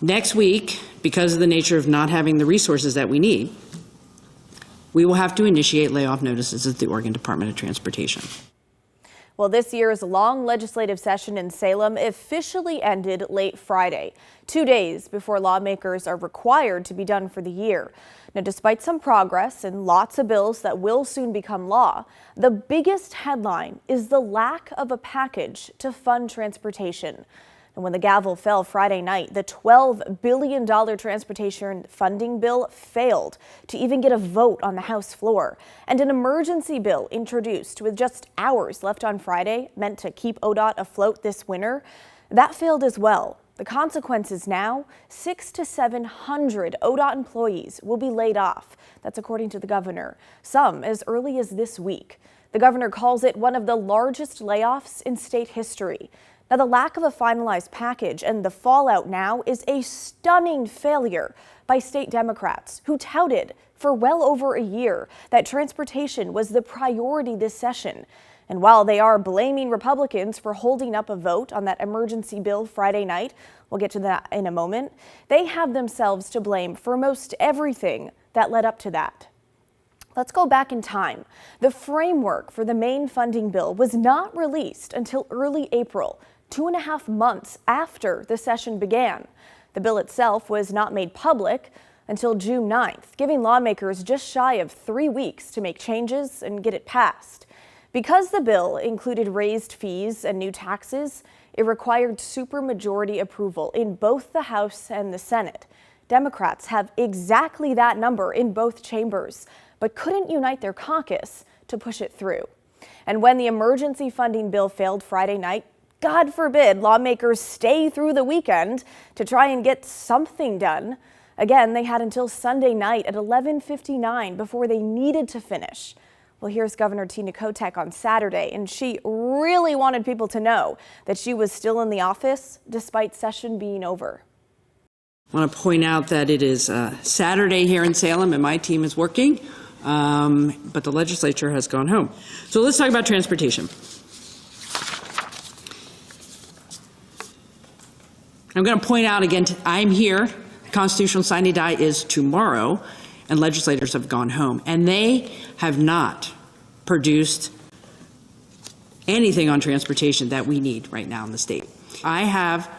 Next week, because of the nature of not having the resources that we need, we will have to initiate layoff notices at the Oregon Department of Transportation. Well, this year's long legislative session in Salem officially ended late Friday, 2 days before lawmakers are required to be done for the year. Now, despite some progress and lots of bills that will soon become law, the biggest headline is the lack of a package to fund transportation. And when the gavel fell Friday night, the $12 billion transportation funding bill failed to even get a vote on the House floor. And an emergency bill introduced with just hours left on Friday, meant to keep ODOT afloat this winter, that failed as well. The consequences now, 600 to 700 ODOT employees will be laid off. That's according to the governor, some as early as this week. The governor calls it one of the largest layoffs in state history. Now, the lack of a finalized package and the fallout now is a stunning failure by state Democrats who touted for well over a year that transportation was the priority this session. And while they are blaming Republicans for holding up a vote on that emergency bill Friday night, we'll get to that in a moment, they have themselves to blame for most everything that led up to that. Let's go back in time. The framework for the main funding bill was not released until early April, 2.5 months after the session began. The bill itself was not made public until June 9th, giving lawmakers just shy of 3 weeks to make changes and get it passed. Because the bill included raised fees and new taxes, it required supermajority approval in both the House and the Senate. Democrats have exactly that number in both chambers, but couldn't unite their caucus to push it through. And when the emergency funding bill failed Friday night, God forbid lawmakers stay through the weekend to try and get something done. Again, they had until Sunday night at 11:59 before they needed to finish. Well, here's Governor Kotek on Saturday, and she really wanted people to know that she was still in the office despite session being over. I want to point out that it is Saturday here in Salem and my team is working, but the legislature has gone home. So let's talk about transportation. I'm going to point out again, I'm here, constitutional sine die is tomorrow, and legislators have gone home, and they have not produced anything on transportation that we need right now in the state. I have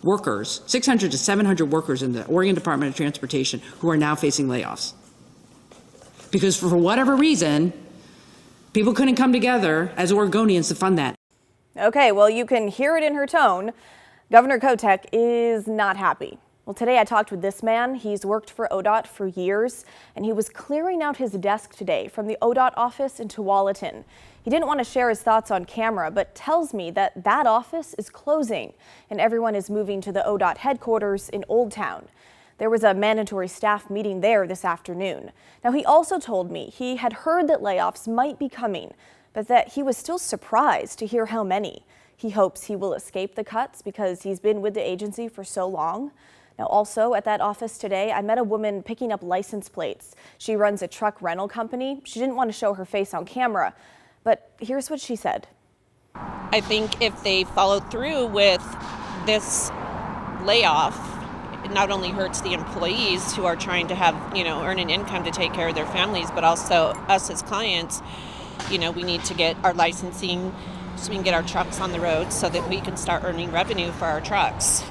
workers, 600 to 700 workers in the Oregon Department of Transportation who are now facing layoffs. Because for whatever reason, people couldn't come together as Oregonians to fund that. Okay, well, you can hear it in her tone. Governor Kotek is not happy. Well, today I talked with this man. He's worked for ODOT for years, and he was clearing out his desk today from the ODOT office in Tualatin. He didn't want to share his thoughts on camera, but tells me that that office is closing and everyone is moving to the ODOT headquarters in Old Town. There was a mandatory staff meeting there this afternoon. Now, he also told me he had heard that layoffs might be coming, but that he was still surprised to hear how many. He hopes he will escape the cuts because he's been with the agency for so long. Now, also at that office today, I met a woman picking up license plates. She runs a truck rental company. She didn't want to show her face on camera, but here's what she said. I think if they follow through with this layoff, it not only hurts the employees who are trying to have, earn an income to take care of their families, but also us as clients. We need to get our licensing so we can get our trucks on the road so that we can start earning revenue for our trucks.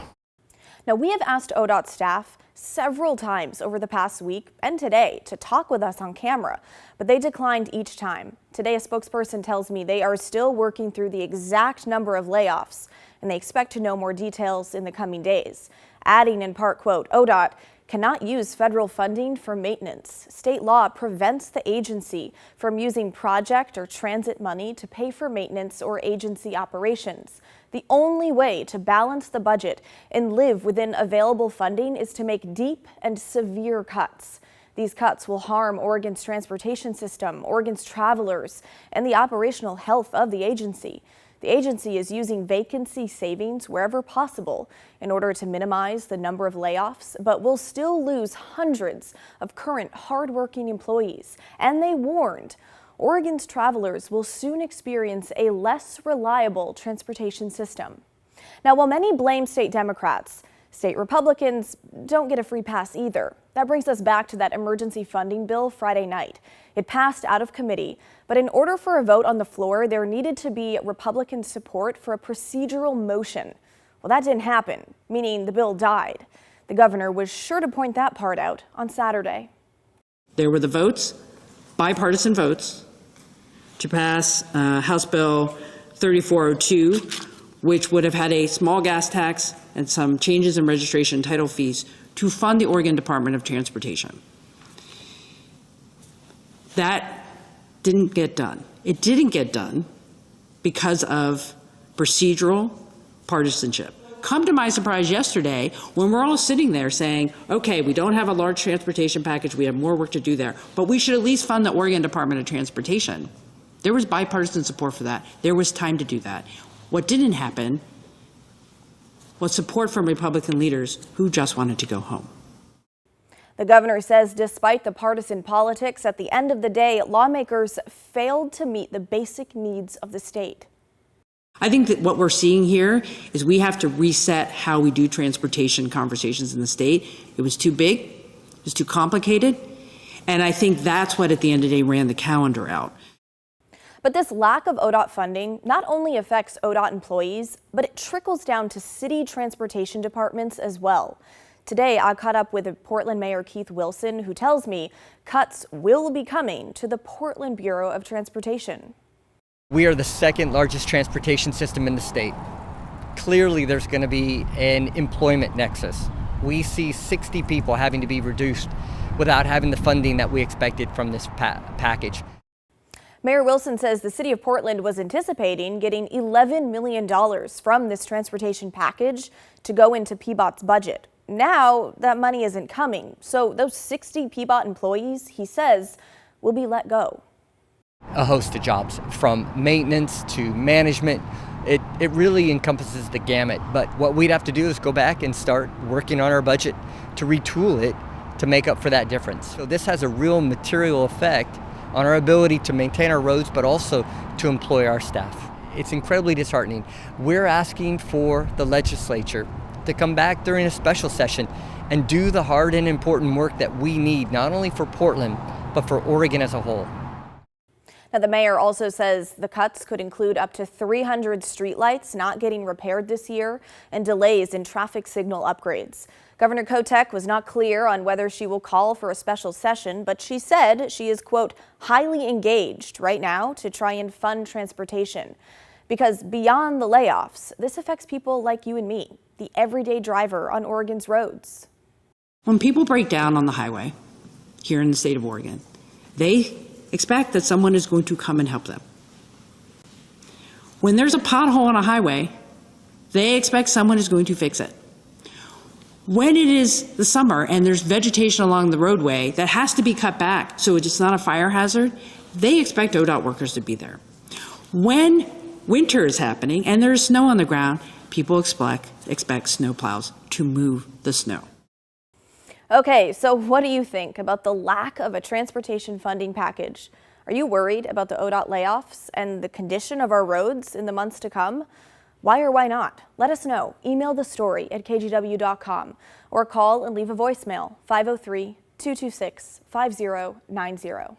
Now, we have asked ODOT staff several times over the past week and today to talk with us on camera, but they declined each time. Today, a spokesperson tells me they are still working through the exact number of layoffs, and they expect to know more details in the coming days. Adding in part, quote, ODOT cannot use federal funding for maintenance. State law prevents the agency from using project or transit money to pay for maintenance or agency operations. The only way to balance the budget and live within available funding is to make deep and severe cuts. These cuts will harm Oregon's transportation system, Oregon's travelers, and the operational health of the agency. The agency is using vacancy savings wherever possible in order to minimize the number of layoffs, but will still lose hundreds of current hardworking employees. And they warned Oregon's travelers will soon experience a less reliable transportation system. Now, while many blame state Democrats, State Republicans don't get a free pass either. That brings us back to that emergency funding bill Friday night. It passed out of committee, but in order for a vote on the floor, there needed to be Republican support for a procedural motion. Well, that didn't happen, meaning the bill died. The governor was sure to point that part out on Saturday. There were the votes, bipartisan votes, to pass House Bill 3402, which would have had a small gas tax and some changes in registration and title fees to fund the Oregon Department of Transportation. That didn't get done. It didn't get done because of procedural partisanship. Come to my surprise yesterday when we're all sitting there saying, okay, we don't have a large transportation package, we have more work to do there, but we should at least fund the Oregon Department of Transportation. There was bipartisan support for that. There was time to do that. What didn't happen was support from Republican leaders who just wanted to go home. The governor says despite the partisan politics, at the end of the day, lawmakers failed to meet the basic needs of the state. I think that what we're seeing here is we have to reset how we do transportation conversations in the state. It was too big, it was too complicated, and I think that's what at the end of the day ran the calendar out. But this lack of ODOT funding not only affects ODOT employees, but it trickles down to city transportation departments as well. Today, I caught up with Portland Mayor Keith Wilson, who tells me cuts will be coming to the Portland Bureau of Transportation. We are the second largest transportation system in the state. Clearly, there's going to be an employment nexus. We see 60 people having to be reduced without having the funding that we expected from this package. Mayor Wilson says the city of Portland was anticipating getting $11 million from this transportation package to go into PBOT's budget. Now that money isn't coming, so those 60 PBOT employees, he says, will be let go. A host of jobs, from maintenance to management. It really encompasses the gamut, but what we'd have to do is go back and start working on our budget to retool it to make up for that difference. So this has a real material effect on our ability to maintain our roads, but also to employ our staff. It's incredibly disheartening. We're asking for the legislature to come back during a special session and do the hard and important work that we need, not only for Portland, but for Oregon as a whole. Now, the mayor also says the cuts could include up to 300 streetlights not getting repaired this year and delays in traffic signal upgrades. Governor Kotek was not clear on whether she will call for a special session, but she said she is, quote, highly engaged right now to try and fund transportation. Because beyond the layoffs, this affects people like you and me, the everyday driver on Oregon's roads. When people break down on the highway here in the state of Oregon, they expect that someone is going to come and help them. When there's a pothole on a highway, they expect someone is going to fix it. When it is the summer and there's vegetation along the roadway that has to be cut back so it's not a fire hazard, they expect ODOT workers to be there. When winter is happening and there's snow on the ground, people expect snowplows to move the snow. Okay, so what do you think about the lack of a transportation funding package? Are you worried about the ODOT layoffs and the condition of our roads in the months to come? Why or why not? Let us know. Email the story at kgw.com or call and leave a voicemail 503-226-5090.